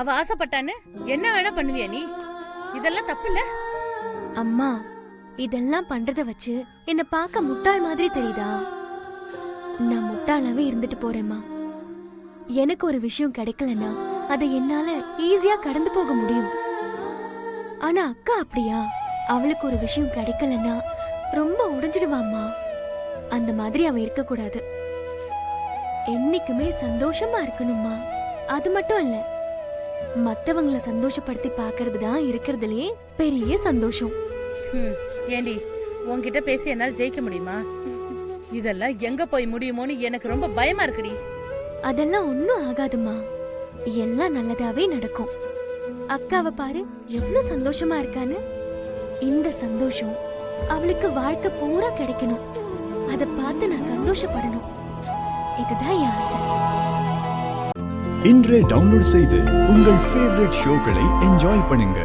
அவ ஆசைப்பட்டான்னு என்ன வேணா பண்ணுவியா நீ? இதெல்லாம் தப்பு இல்ல? அம்மா, இதெல்லாம் பண்றத வச்சு என்ன பார்க்க முட்டாள் மாதிரி தெரியுதா? நான் முட்டாளாவே இருந்துட்டு போறேம்மா. எனக்கு ஒரு விஷயம் கிடைக்கலன்னா அதை என்னால ஈஸியா கடந்து போக முடியும். ஆனா அக்கா அப்படியா? அவளுக்கு ஒரு விஷயம் கிடைக்கலன்னா ரொம்ப உடைஞ்சிடுவாம்மா. அந்த மாதிரி அவ இருக்க கூடாது. என்னைக்குமே சந்தோஷமா இருக்கணும்மா. அது மட்டும் இல்ல, மத்தவங்கள சந்தோஷப்படுத்தி பாக்குறது தான் இருக்கிறதுலயே பெரிய சந்தோஷம். ஏண்டி, உன்கிட்ட பேசி என்னால ஜெயிக்க முடியுமா? இதெல்லாம் எங்க போய் முடியுமோன்னு எனக்கு ரொம்ப பயமா இருக்குடி. அதெல்லாம் ஒண்ணும் ஆகாதுமா. எல்லாம் நல்லதாவே நடக்கும். அக்காவை பாரு, எவ்வளவு சந்தோஷமா இருக்கான்னு. இந்த சந்தோஷம் அவளுக்கு வாழ்க்கை பூரா கிடைக்கணும். அத பார்த்து நான் சந்தோஷப்படணும். இதுதான் என் ஆசை. இன்றே டவுன்லோட் செய்து உங்கள் ஃபேவரட் ஷோக்களை என்ஜாய் பண்ணுங்க.